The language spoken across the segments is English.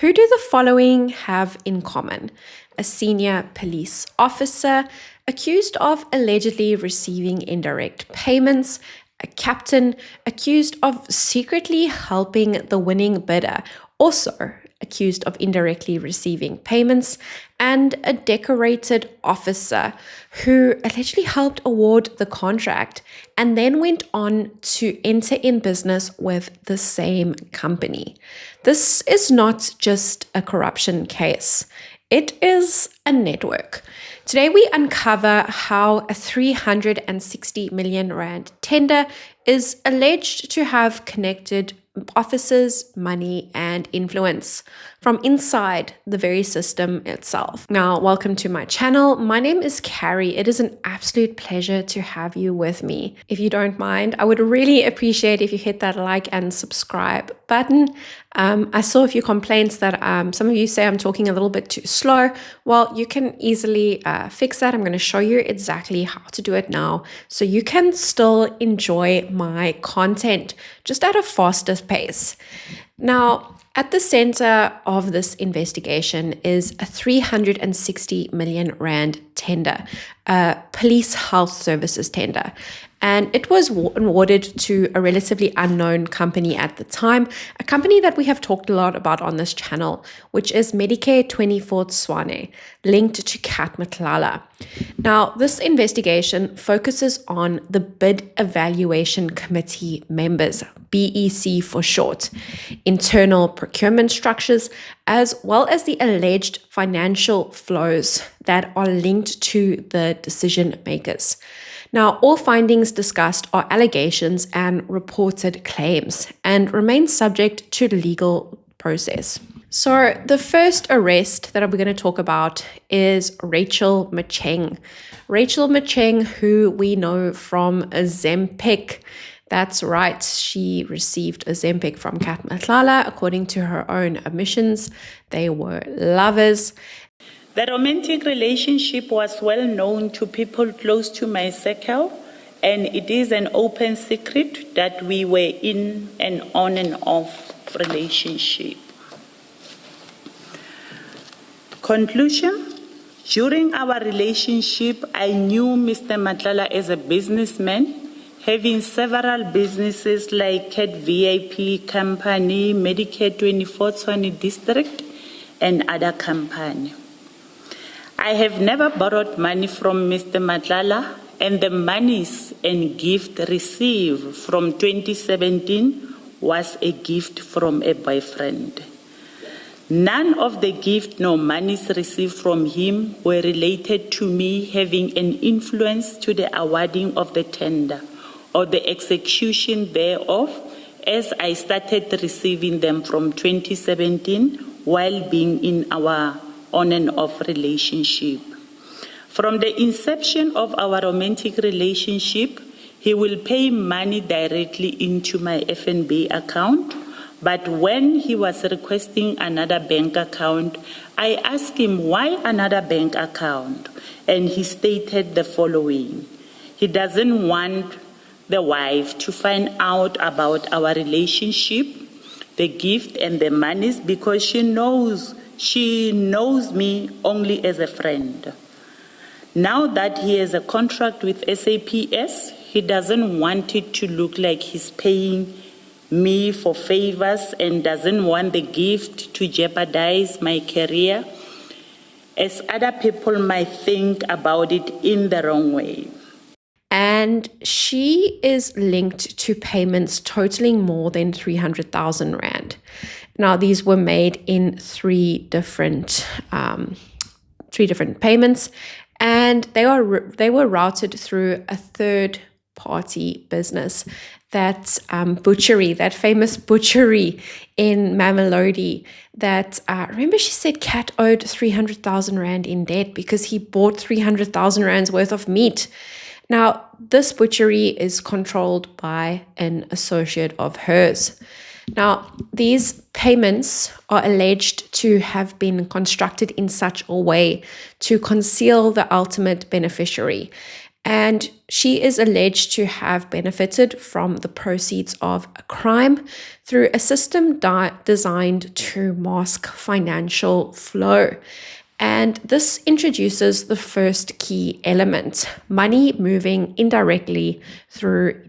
Who do the following have in common? A senior police officer accused of allegedly receiving indirect payments, a captain accused of secretly helping the winning bidder, also accused of indirectly receiving payments, and a decorated officer who allegedly helped award the contract and then went on to enter in business with the same company. This is not just a corruption case. It is a network. Today we uncover how a 360 million rand tender is alleged to have connected officers, money, and influence from inside the very system itself. Now, welcome to my channel. My name is Carri. It is an absolute pleasure to have you with me. If you don't mind, I would really appreciate if you hit that like and subscribe button. I saw a few complaints that some of you say I'm talking a little bit too slow. Well, you can easily fix that. I'm going to show you exactly how to do it now so you can still enjoy my content just at a faster pace. Now, at the center of this investigation is a 360 million rand tender, a police health services tender. And it was awarded to a relatively unknown company at the time, a company that we have talked a lot about on this channel, which is Medicare24 Tshwane, linked to Matlala. Now, this investigation focuses on the Bid Evaluation Committee members, BEC for short, internal procurement structures, as well as the alleged financial flows that are linked to the decision makers. Now, all findings discussed are allegations and reported claims and remain subject to legal process. So the first arrest that we're going to talk about is Rachel Matjeng. Rachel Matjeng, who we know from Ozempic. That's right, she received Ozempic from Matlala. According to her own admissions, they were lovers. The romantic relationship was well known to people close to my circle, and it is an open secret that we were in an on and off relationship. Conclusion: during our relationship, I knew Mr. Matlala as a businessman, having several businesses like Cat VIP Company, Medicare24 Tshwane District, and other companies. I have never borrowed money from Mr. Matlala, and the monies and gift received from 2017 was a gift from a boyfriend. None of the gift nor monies received from him were related to me having an influence to the awarding of the tender or the execution thereof, as I started receiving them from 2017 while being in our on and off relationship. From the inception of our romantic relationship, he will pay money directly into my FNB account, but when he was requesting another bank account, I asked him why another bank account, and he stated the following: he doesn't want the wife to find out about our relationship, the gift and the monies, because she knows me only as a friend. Now that he has a contract with SAPS, he doesn't want it to look like he's paying me for favors and doesn't want the gift to jeopardize my career, as other people might think about it in the wrong way. And she is linked to payments totaling more than 300,000 rand. Now, these were made in three different payments, and they were routed through a third-party business, that butchery, that famous butchery in Mamelodi. That remember, she said Cat owed 300,000 rand in debt because he bought 300,000 rands worth of meat. Now, this butchery is controlled by an associate of hers. Now, these payments are alleged to have been constructed in such a way to conceal the ultimate beneficiary. And she is alleged to have benefited from the proceeds of a crime through a system designed to mask financial flow. And this introduces the first key element: money moving indirectly through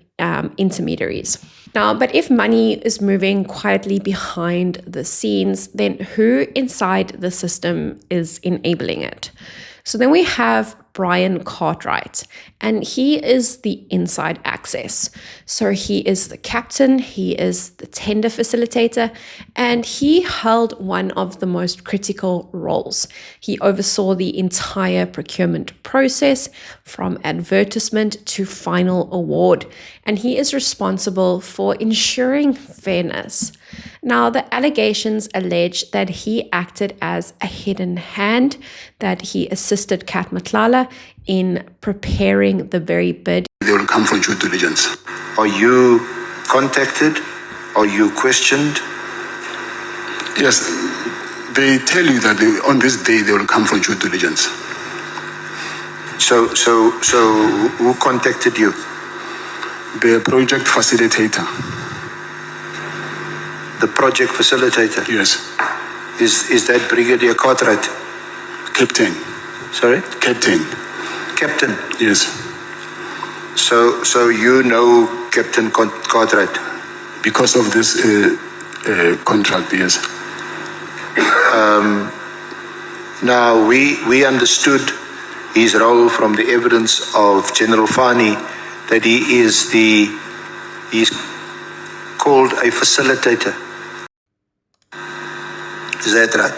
intermediaries. Now, but if money is moving quietly behind the scenes, then who inside the system is enabling it? So then we have Brian Cartwright, and he is the inside access. So he is the captain, he is the tender facilitator, and he held one of the most critical roles. He oversaw the entire procurement process from advertisement to final award, and he is responsible for ensuring fairness. Now, the allegations allege that he acted as a hidden hand, that he assisted Matlala in preparing the very bid. They will come for due diligence. Are you contacted? Are you questioned? Yes, they tell you that on this day they will come for due diligence. So who contacted you? The project facilitator. The project facilitator? Yes. Is that Brigadier Cartwright? Captain. Sorry? Captain. Captain? Yes. So you know Captain Cartwright? Because of this contract, yes. Now, we understood his role from the evidence of General Fani that he's called a facilitator. Is that right?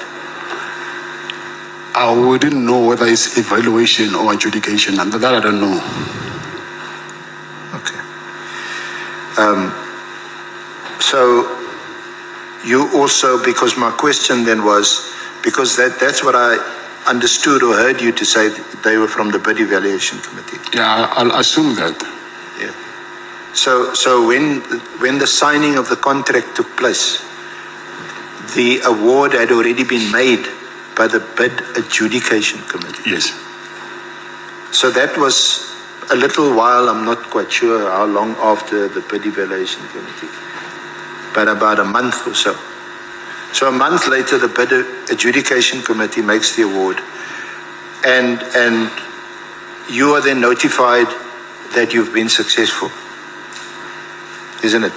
I wouldn't know whether it's evaluation or adjudication, and that I don't know. Okay. So you also, because my question then was, because that's what I understood or heard you to say, that they were from the bid evaluation committee. Yeah, I'll assume that. Yeah. So when the signing of the contract took place, the award had already been made by the bid adjudication committee. Yes. So that was a little while, I'm not quite sure how long after the bid evaluation committee, but about a month or so. So a month later, the bid adjudication committee makes the award, and you are then notified that you've been successful, isn't it?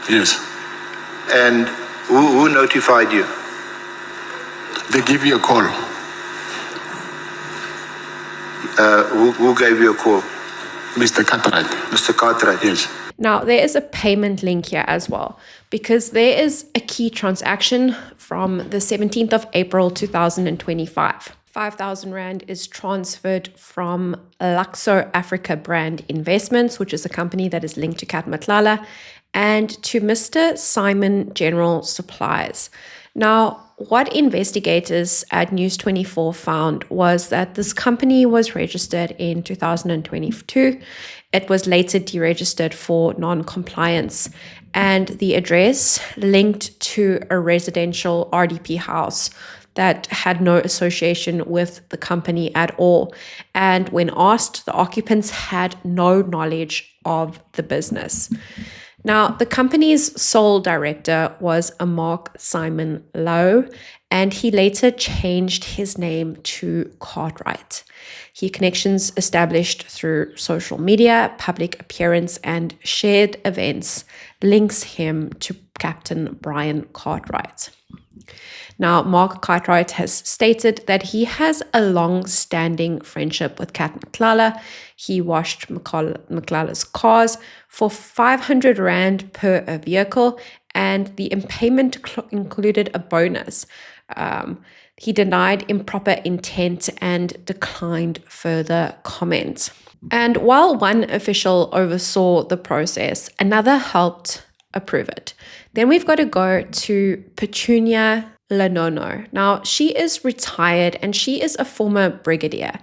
Yes. And who notified you? They give you a call. Who gave you a call? Mr. Cartwright. Mr. Cartwright. Yes. Now, there is a payment link here as well, because there is a key transaction from the 17th of April 2025. 5,000 Rand is transferred from Luxo Africa Brand Investments, which is a company that is linked to Matlala, and to Mr. Simon General Supplies. Now, what investigators at News24 found was that this company was registered in 2022. It was later deregistered for non-compliance, and the address linked to a residential RDP house that had no association with the company at all. And when asked, the occupants had no knowledge of the business. Now, the company's sole director was a Mark Simon Lowe, and he later changed his name to Cartwright. He connections established through social media, public appearance, and shared events links him to Captain Brian Cartwright. Now, Mark Cartwright has stated that he has a long-standing friendship with Matlala. He washed Matlala's cars for 500 Rand per vehicle, and the payment included a bonus. He denied improper intent and declined further comment. And while one official oversaw the process, another helped approve it. Then we've got to go to Petunia Lenono. Now, she is retired and she is a former brigadier,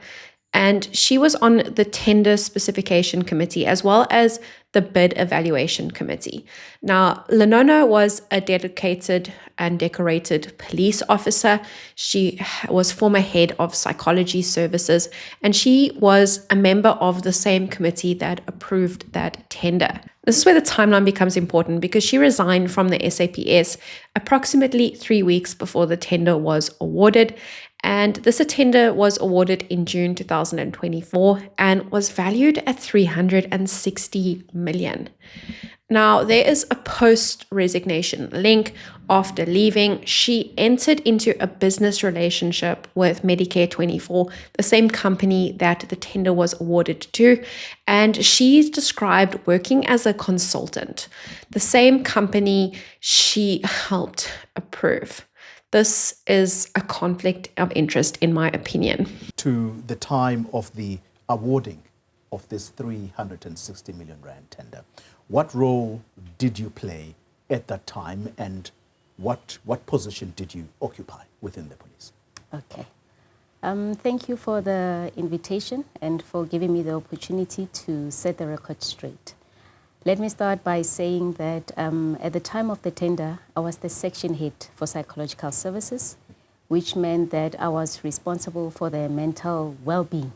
and she was on the tender specification committee as well as the Bid Evaluation Committee. Now, Lenono was a dedicated and decorated police officer. She was former head of psychology services, and she was a member of the same committee that approved that tender. This is where the timeline becomes important because she resigned from the SAPS approximately 3 weeks before the tender was awarded. And this tender was awarded in June 2024 and was valued at 360 million. Now, there is a post-resignation link. After leaving, she entered into a business relationship with Medicare24, the same company that the tender was awarded to, and she's described working as a consultant, the same company she helped approve. This is a conflict of interest, in my opinion. To the time of the awarding of this 360 million rand tender, what role did you play at that time, and what position did you occupy within the police? Okay. Thank you for the invitation and for giving me the opportunity to set the record straight. Let me start by saying that at the time of the tender, I was the section head for psychological services, which meant that I was responsible for the mental well-being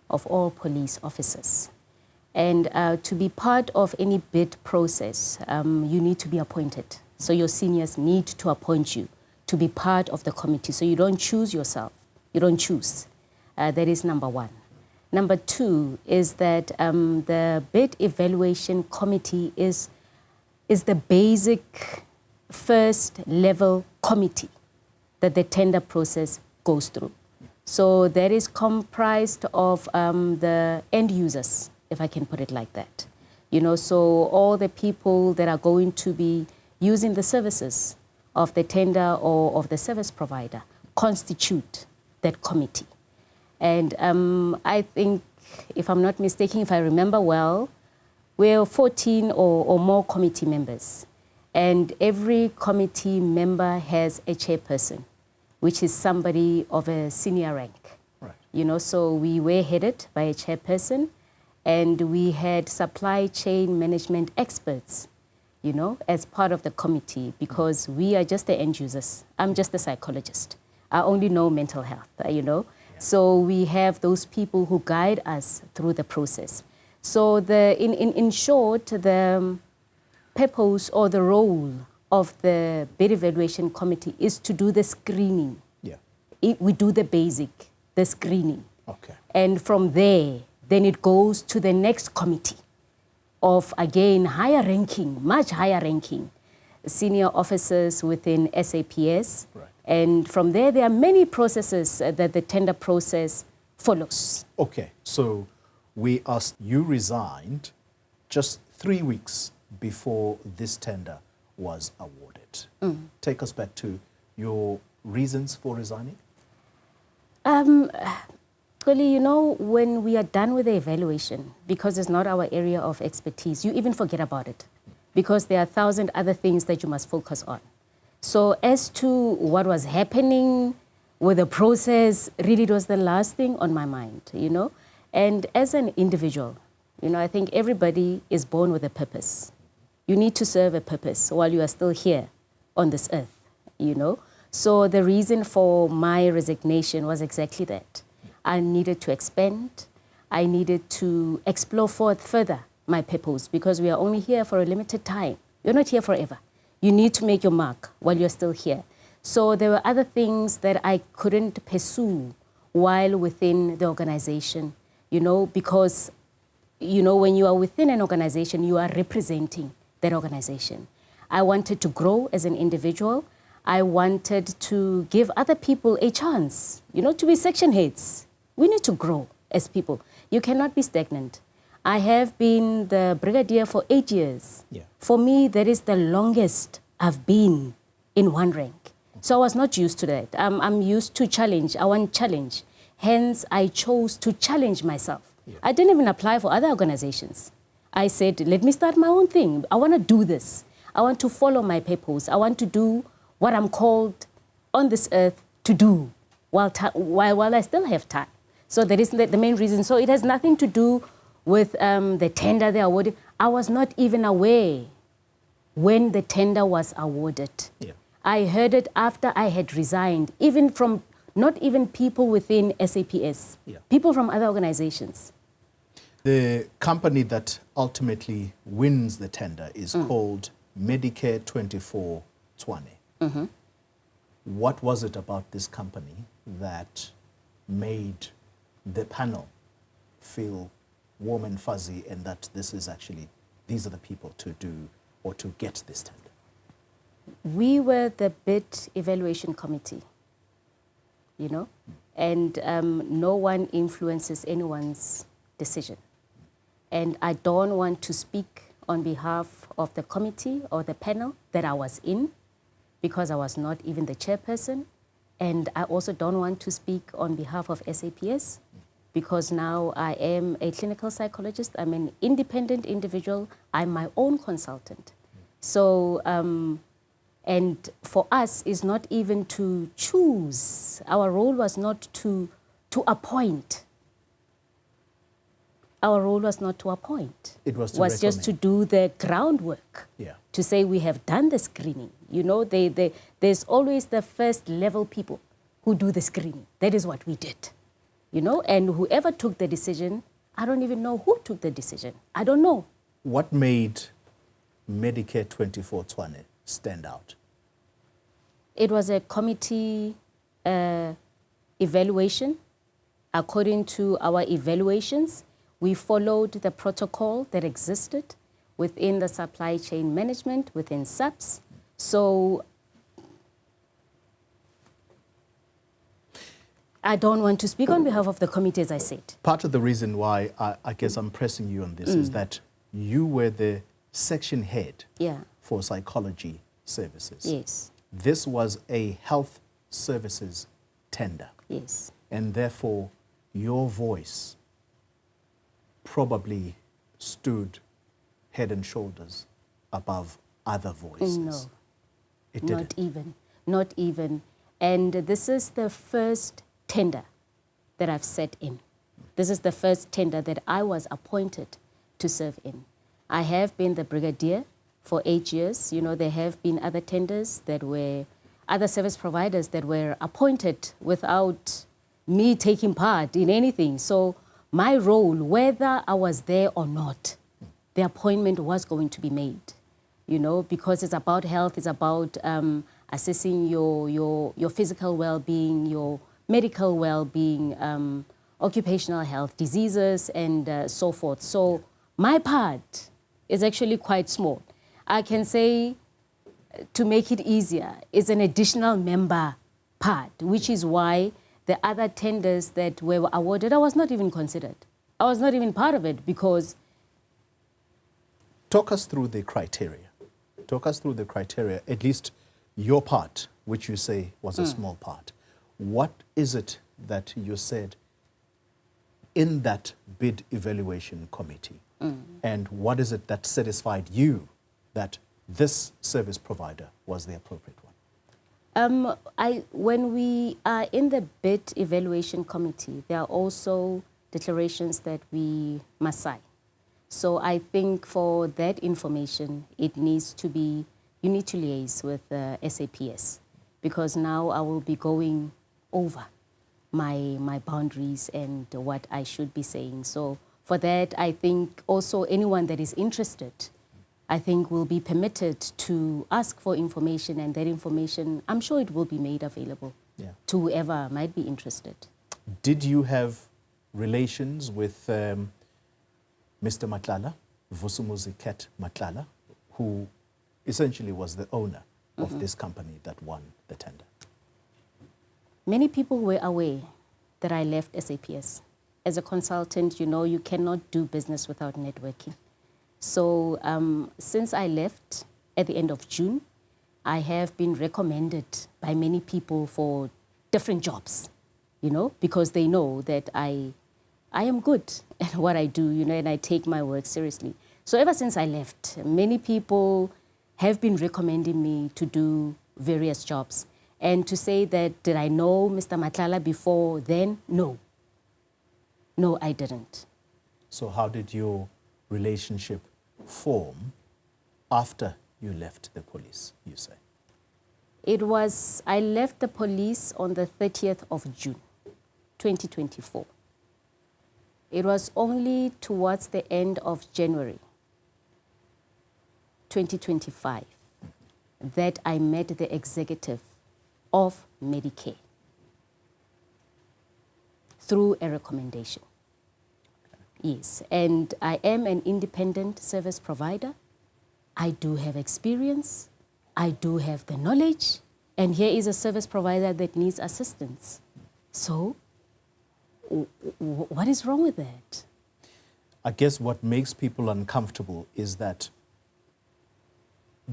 of all police officers. And to be part of any bid process, you need to be appointed. So your seniors need to appoint you to be part of the committee. So you don't choose yourself. You don't choose. That is number one. Number two is that the bid evaluation committee is the basic first level committee that the tender process goes through. So that is comprised of the end users, if I can put it like that. You know, so all the people that are going to be using the services of the tender or of the service provider constitute that committee. And I think, if I'm not mistaken, if I remember well, we're 14 or more committee members. And every committee member has a chairperson, which is somebody of a senior rank. Right. You know, so we were headed by a chairperson, and we had supply chain management experts, you know, as part of the committee, because we are just the end users. I'm just a psychologist. I only know mental health, you know. So we have those people who guide us through the process. So in short, the purpose or the role of the bid evaluation committee is to do the screening. Yeah. We do the basic, the screening. Okay. And from there, then it goes to the next committee of, again, higher ranking, much higher ranking, senior officers within SAPS. Right. And from there are many processes that the tender process follows. Okay, so you resigned just 3 weeks before this tender was awarded. Take us back to your reasons for resigning. Clearly, you know, when we are done with the evaluation, because it's not our area of expertise, you even forget about it, because there are 1,000 other things that you must focus on. So as to what was happening with the process, really it was the last thing on my mind, you know. And as an individual, you know, I think everybody is born with a purpose. You need to serve a purpose while you are still here on this earth, you know. So the reason for my resignation was exactly that. I needed to expand. I needed to explore further my purpose, because we are only here for a limited time. You're not here forever. You need to make your mark while you're still here. So there were other things that I couldn't pursue while within the organization, you know, because, you know, when you are within an organization, you are representing that organization. I wanted to grow as an individual. I wanted to give other people a chance, you know, to be section heads. We need to grow as people. You cannot be stagnant. I have been the brigadier for 8 years. Yeah. For me, that is the longest I've been in one rank. So I was not used to that. I'm used to challenge. I want challenge. Hence, I chose to challenge myself. Yeah. I didn't even apply for other organizations. I said, let me start my own thing. I want to do this. I want to follow my purpose. I want to do what I'm called on this earth to do while I still have time. So that is the main reason. So it has nothing to do with the tender they awarded. I was not even aware when the tender was awarded. Yeah. I heard it after I had resigned, even from not even people within SAPS, Yeah. people from other organizations. The company that ultimately wins the tender is called Medicare24 Tshwane. What was it about this company that made the panel feel warm and fuzzy and that these are the people to do or to get this tender? We were the bid evaluation committee, you know, and no one influences anyone's decision. And I don't want to speak on behalf of the committee or the panel that I was in, because I was not even the chairperson. And I also don't want to speak on behalf of SAPS, because now I am a clinical psychologist. I'm an independent individual. I'm my own consultant. So, and for us, is not even to choose. Our role was not to appoint. Our role was not to appoint. It was to just to do the groundwork. Yeah. To say we have done the screening. You know, there's always the first level people who do the screening. That is what we did. You know, and whoever took the decision, I don't even know who took the decision. I don't know. What made Medicare24 Tshwane stand out? It was a committee evaluation. According to our evaluations, we followed the protocol that existed within the supply chain management, within SAPS. So I don't want to speak on behalf of the committee, as I said. Part of the reason why I guess I'm pressing you on this is that you were the section head for psychology services. Yes. This was a health services tender. Yes. And therefore, your voice probably stood head and shoulders above other voices. No. It didn't. Not even. Not even. And this is the first tender that I've sat in. This is the first tender that I was appointed to serve in. I have been the brigadier for 8 years. You know, there have been other tenders that were, other service providers that were appointed without me taking part in anything. So my role, whether I was there or not, the appointment was going to be made, you know, because it's about health, it's about assessing your physical well-being, your medical well-being, occupational health, diseases, and so forth. So my part is actually quite small. I can say, to make it easier, it's an additional member part, which is why the other tenders that were awarded, I was not even considered. I was not even part of it because... Talk us through the criteria. Talk us through the criteria, at least your part, which you say was a small part. What is it that you said in that bid evaluation committee? And what is it that satisfied you that this service provider was the appropriate one? When we are in the bid evaluation committee, there are also declarations that we must sign. So I think for that information, it needs to be, you need to liaise with SAPS, because now I will be going over my boundaries and what I should be saying. So for that, I think also anyone that is interested, I think will be permitted to ask for information, and that information, I'm sure it will be made available to whoever might be interested. Did you have relations with Mr. Matlala, Vusimusi Matlala, who essentially was the owner of this company that won the tender? Many people were aware that I left SAPS. As a consultant, you know, you cannot do business without networking. So since I left at the end of June, I have been recommended by many people for different jobs, you know, because they know that I am good at what I do, you know, and I take my work seriously. So ever since I left, many people have been recommending me to do various jobs. And to say that, did I know Mr. Matlala before then? No. No, I didn't. So how did your relationship form after you left the police, you say? I left the police on the 30th of June, 2024. It was only towards the end of January, 2025, that I met the executive of Medicare through a recommendation. Yes, and I am an independent service provider. I do have experience. I do have the knowledge. And here is a service provider that needs assistance. So, what is wrong with that? I guess what makes people uncomfortable is that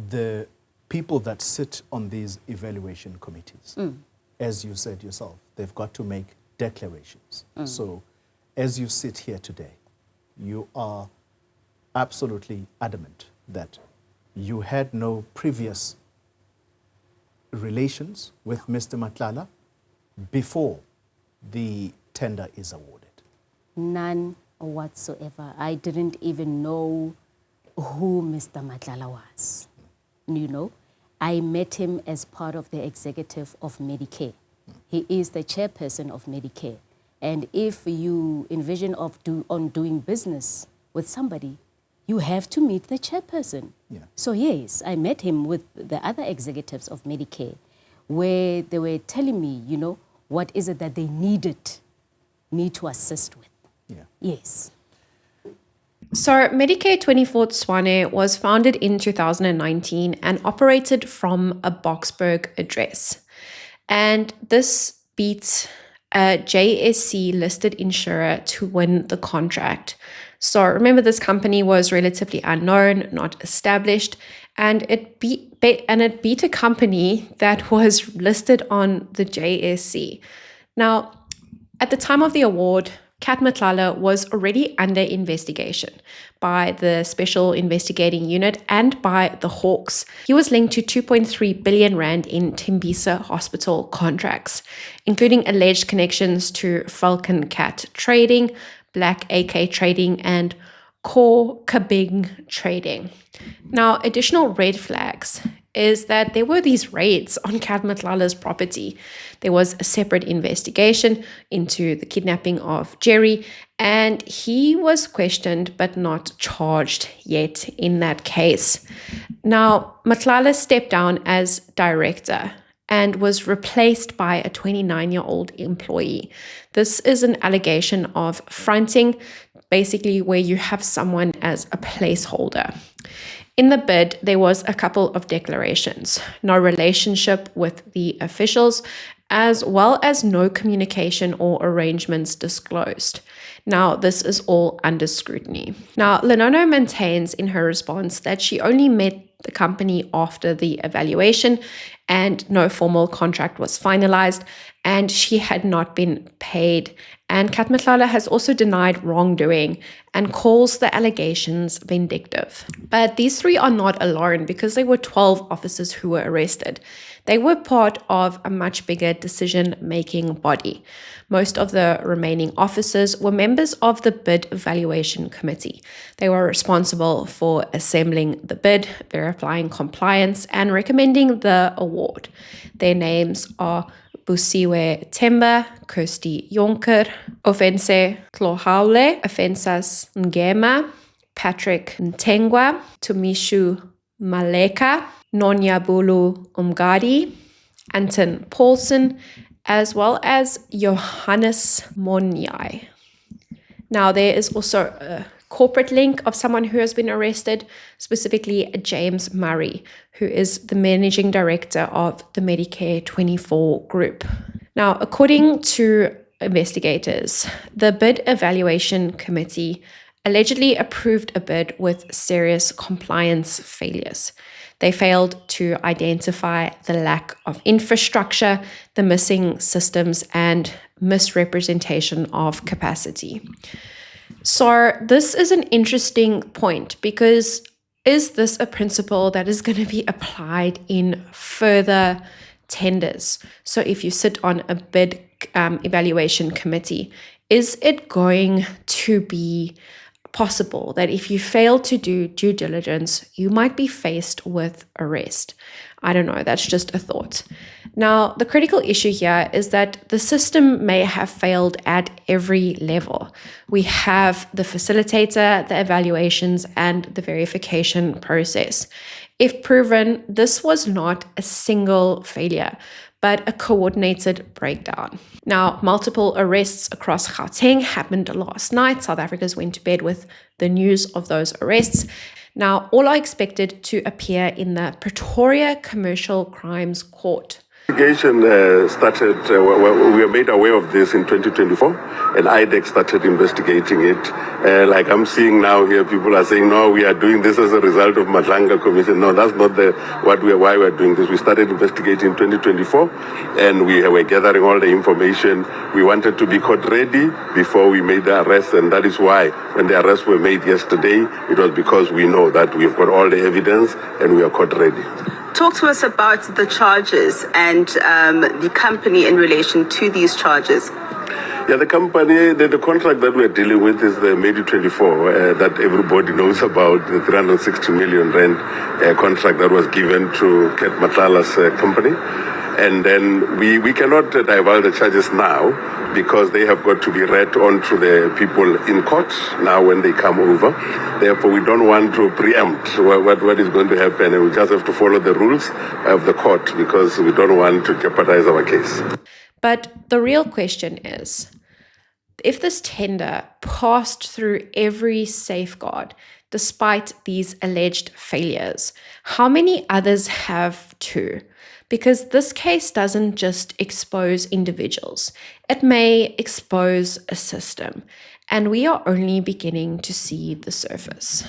the people that sit on these evaluation committees, as you said yourself, they've got to make declarations. So as you sit here today, you are absolutely adamant that you had no previous relations with Mr. Matlala before the tender is awarded. None whatsoever. I didn't even know who Mr. Matlala was. You know, I met him as part of the executive of Medicare. He is the chairperson of Medicare. And if you envision doing business with somebody, you have to meet the chairperson. Yeah. So yes, I met him with the other executives of Medicare, where they were telling me, you know, what is it that they needed me to assist with. Yeah. Yes. So Medicare24 Tshwane was founded in 2019 and operated from a Boksburg address. And this beats a JSC listed insurer to win the contract. So remember, this company was relatively unknown, not established, and it beat a company that was listed on the JSC. Now, at the time of the award, Kat Matlala was already under investigation by the Special Investigating Unit and by the Hawks. He was linked to 2.3 billion rand in Tembisa hospital contracts, including alleged connections to Falcon Cat Trading, Black AK Trading, and Core Kabing Trading. Now, additional red flags is that there were these raids on Kat Matlala's property. There was a separate investigation into the kidnapping of Jerry, and he was questioned but not charged yet in that case. Now, Matlala stepped down as director and was replaced by a 29-year-old employee. This is an allegation of fronting, basically where you have someone as a placeholder. In the bid, there was a couple of declarations: no relationship with the officials, as well as no communication or arrangements disclosed. Now, this is all under scrutiny. Now, Lenono maintains in her response that she only met the company after the evaluation and no formal contract was finalized, and she had not been paid. And Kat Matlala has also denied wrongdoing and calls the allegations vindictive. But these three are not alone, because there were 12 officers who were arrested. They were part of a much bigger decision-making body. Most of the remaining officers were members of the bid evaluation committee. They were responsible for assembling the bid, verifying compliance, and recommending the award. Their names are Busiwe Temba, Kirsty Jonker, Offense Tlohaule, Offensas Ngema, Patrick Ntengwa, Tumishu Maleka, Nonyabulu Umgadi, Anton Paulson, as well as Johannes Monyai. Now, there is also a corporate link of someone who has been arrested, specifically James Murray, who is the managing director of the Medicare24 group. Now, according to investigators, the bid evaluation committee allegedly approved a bid with serious compliance failures. They failed to identify the lack of infrastructure, the missing systems, and misrepresentation of capacity. So this is an interesting point, because is this a principle that is going to be applied in further tenders? So if you sit on a bid evaluation committee, is it going to be possible that if you fail to do due diligence, you might be faced with arrest. I don't know, that's just a thought. Now, the critical issue here is that the system may have failed at every level. We have the facilitator, the evaluations, and the verification process. If proven, this was not a single failure, but a coordinated breakdown. Now, multiple arrests across Gauteng happened last night. South Africans went to bed with the news of those arrests. Now, all are expected to appear in the Pretoria Commercial Crimes Court. Investigation started, we were made aware of this in 2024, and IDEC started investigating it. Like I'm seeing now here, people are saying, no, we are doing this as a result of Matlanga Commission. No, that's not why we're doing this. We started investigating in 2024, and we were gathering all the information. We wanted to be court ready before we made the arrest, and that is why when the arrests were made yesterday, it was because we know that we've got all the evidence and we are court ready. Talk to us about the charges and the company in relation to these charges. Yeah, the company, the contract that we're dealing with is the Medicare24 that everybody knows about, the 360 million rand contract that was given to Ket Matlala's company. And then we cannot divulge the charges now because they have got to be read on to the people in court now when they come over. Therefore, we don't want to preempt what is going to happen, and we just have to follow the rules of the court because we don't want to jeopardize our case. But the real question is, if this tender passed through every safeguard, despite these alleged failures, how many others have too? Because this case doesn't just expose individuals, it may expose a system, and we are only beginning to see the surface.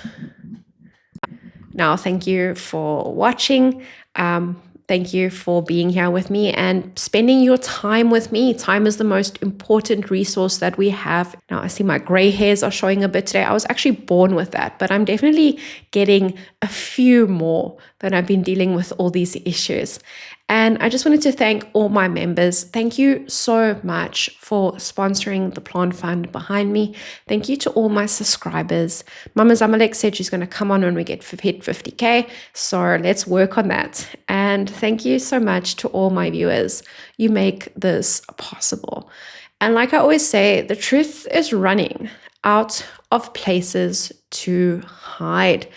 Now, thank you for watching. Thank you for being here with me and spending your time with me. Time is the most important resource that we have. Now, I see my gray hairs are showing a bit today. I was actually born with that, but I'm definitely getting a few more that I've been dealing with all these issues. And I just wanted to thank all my members. Thank you so much for sponsoring the Plant Fund behind me. Thank you to all my subscribers. Mama Zamalek said she's going to come on when we hit 50K. So let's work on that. And thank you so much to all my viewers. You make this possible. And like I always say, the truth is running out of places to hide.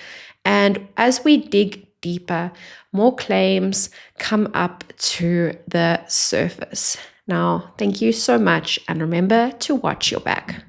And as we dig deeper, more claims come up to the surface. Now, thank you so much, and remember to watch your back.